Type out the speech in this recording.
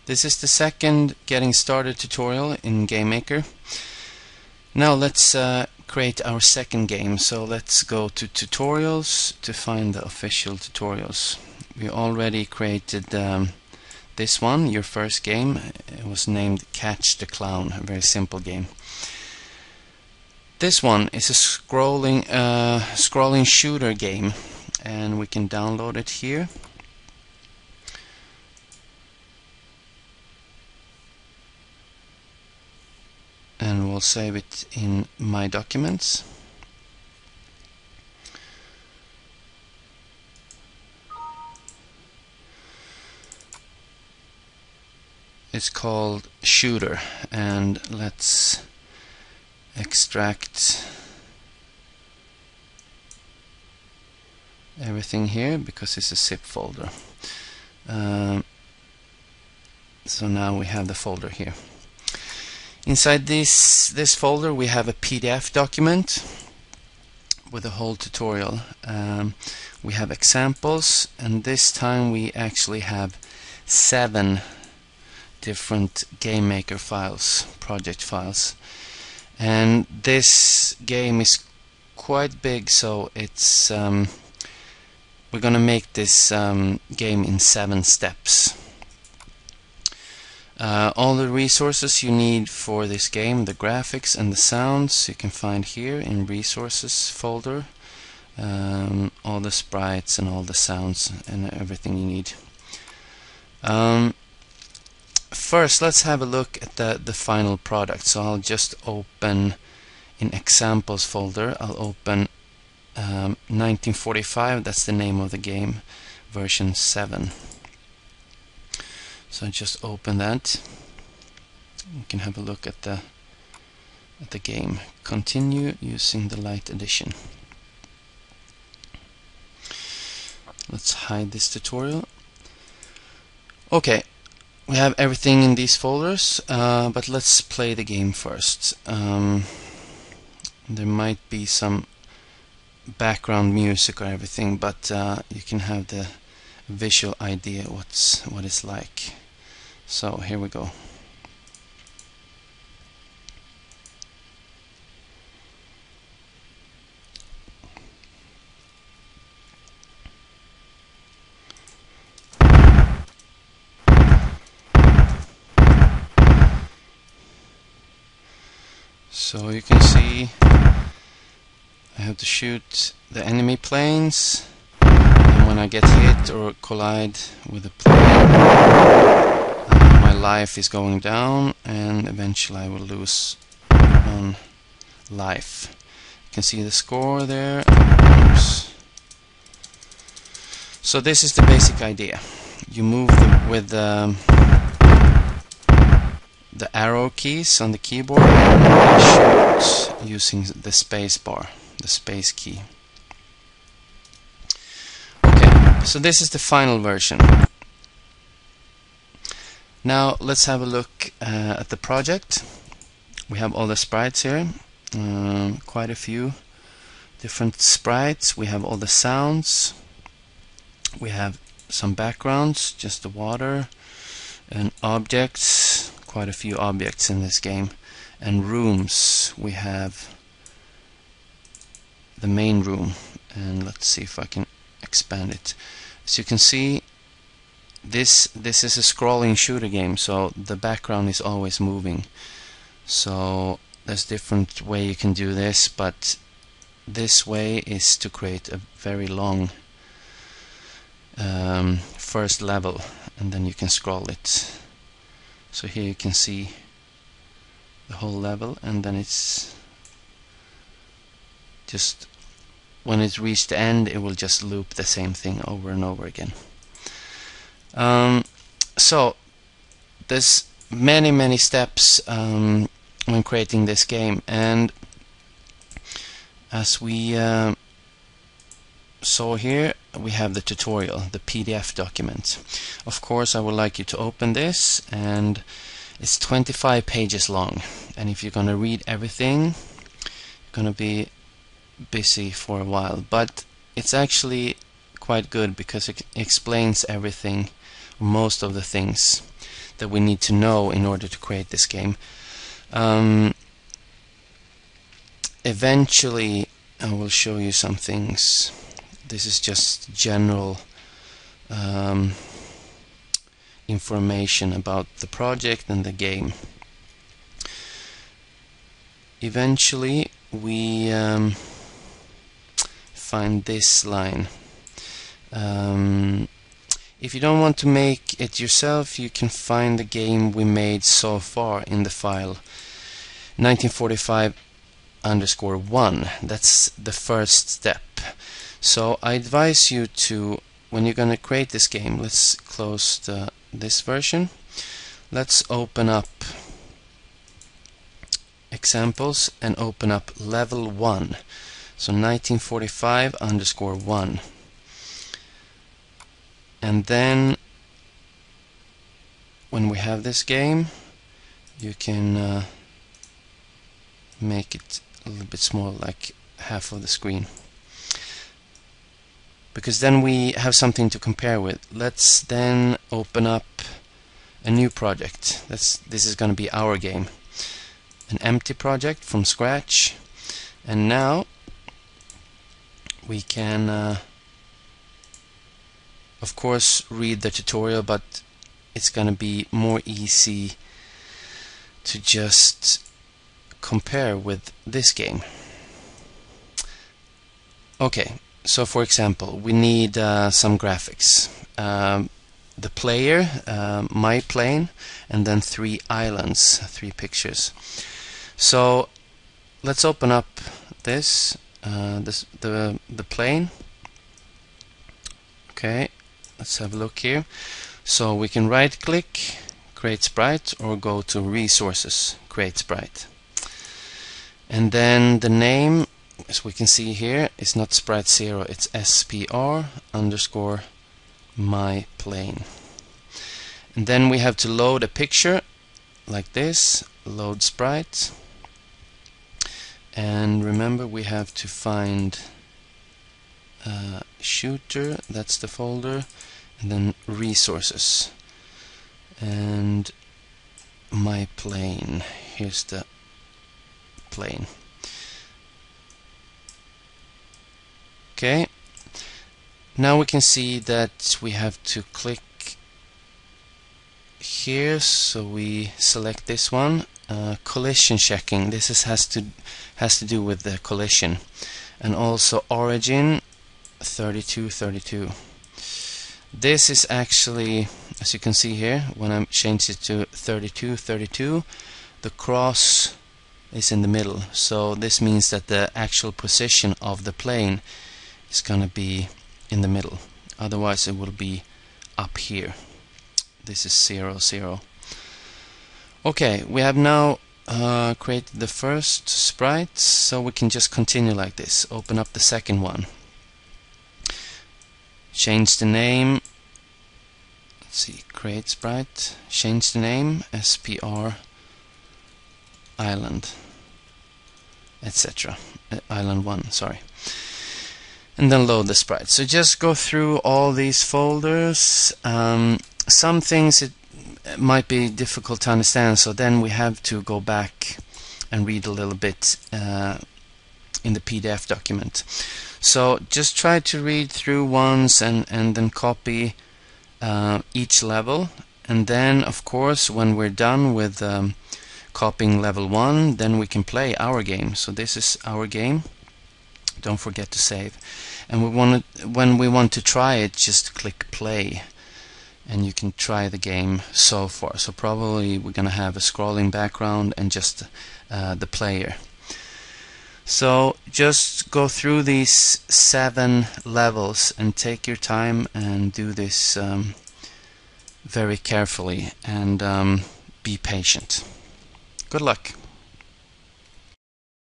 This is the second getting started tutorial in GameMaker. Now let's create our second game. So let's go to tutorials to find the official tutorials. We already created this one, your first game. It was named Catch the Clown, a very simple game. This one is a scrolling shooter game, and we can download it here. And we'll save it in My Documents. It's called Shooter, and let's extract everything here because it's a zip folder. So now we have the folder here. Inside this folder we have a PDF document with a whole tutorial. We have examples, and this time we actually have 7 different GameMaker files, project files. And this game is quite big, so it's we're gonna make this game in 7 steps. All the resources you need for this game, the graphics and the sounds, you can find here in resources folder. All the sprites and all the sounds and everything you need. First, let's have a look at the final product. So I'll just open in examples folder. I'll open 1945, that's the name of the game, version 7. So just open that. You can have a look at the game. Continue using the light edition. Let's hide this tutorial. Okay, we have everything in these folders, but let's play the game first. There might be some background music or everything, but you can have the visual idea what it's like. So here we go. So you can see I have to shoot the enemy planes, and when I get hit or collide with a plane, my life is going down, and eventually I will lose 1 life. You can see the score there. So this is the basic idea. You move with the arrow keys on the keyboard, and shoot using the space bar, the space key. Okay, so this is the final version. Now let's have a look at the project. We have all the sprites here, quite a few different sprites. We have all the sounds. We have some backgrounds, just the water, and objects, quite a few objects in this game, and rooms. We have the main room, and let's see if I can expand it. As you can see, this is a scrolling shooter game, so the background is always moving. So there's different way you can do this, but this way is to create a very long first level, and then you can scroll it. So here you can see the whole level, and then it's just, when it's reached the end, it will just loop the same thing over and over again. So there's many steps when creating this game, and as we saw here, we have the tutorial, the PDF document. Of course, I would like you to open this, and it's 25 pages long, and if you're going to read everything, you're going to be busy for a while, but it's actually quite good because it explains everything, most of the things. that we need to know in order to create this game. Eventually I will show you some things. This is just general information about the project and the game. Eventually we find this line. If you don't want to make it yourself, you can find the game we made so far in the file 1945_1. That's the first step. So I advise you to, when you're going to create this game, let's close this version. Let's open up examples and open up level 1. So 1945_1. And then when we have this game, you can make it a little bit smaller, like half of the screen, because then we have something to compare with. Let's then open up a new project. This is going to be our game, an empty project from scratch. And now we can of course read the tutorial, but it's going to be more easy to just compare with this game. Okay, so for example, we need some graphics. The player, my plane, and then 3 islands, 3 pictures. So let's open up the plane. Okay, let's have a look here. So we can right click, create sprite, or go to resources, create sprite. And then the name, as we can see here, is not sprite 0, it's SPR_myPlane. And then we have to load a picture like this, load sprite. And remember, we have to find shooter, that's the folder, and then resources, and my plane, here's the plane. Okay, now we can see that we have to click here, so we select this one, collision checking. This has to do with the collision, and also origin 3232. This is actually, as you can see here, when I change it to 3232, the cross is in the middle. So this means that the actual position of the plane is going to be in the middle. Otherwise it will be up here. This is 0, 0. Okay, we have now created the first sprite, so we can just continue like this. Open up the second one. Change the name. Let's see, create sprite. Change the name, SPR island, etc. Island 1, sorry. And then load the sprite. So just go through all these folders. Some things it might be difficult to understand, so then we have to go back and read a little bit in the PDF document. So just try to read through once and then copy each level, and then of course when we're done with copying level 1, then we can play our game. So this is our game. Don't forget to save. And when we want to try it, just click play, and you can try the game so far. So probably we're gonna have a scrolling background and just the player. So just go through these 7 levels and take your time and do this very carefully, and be patient. Good luck.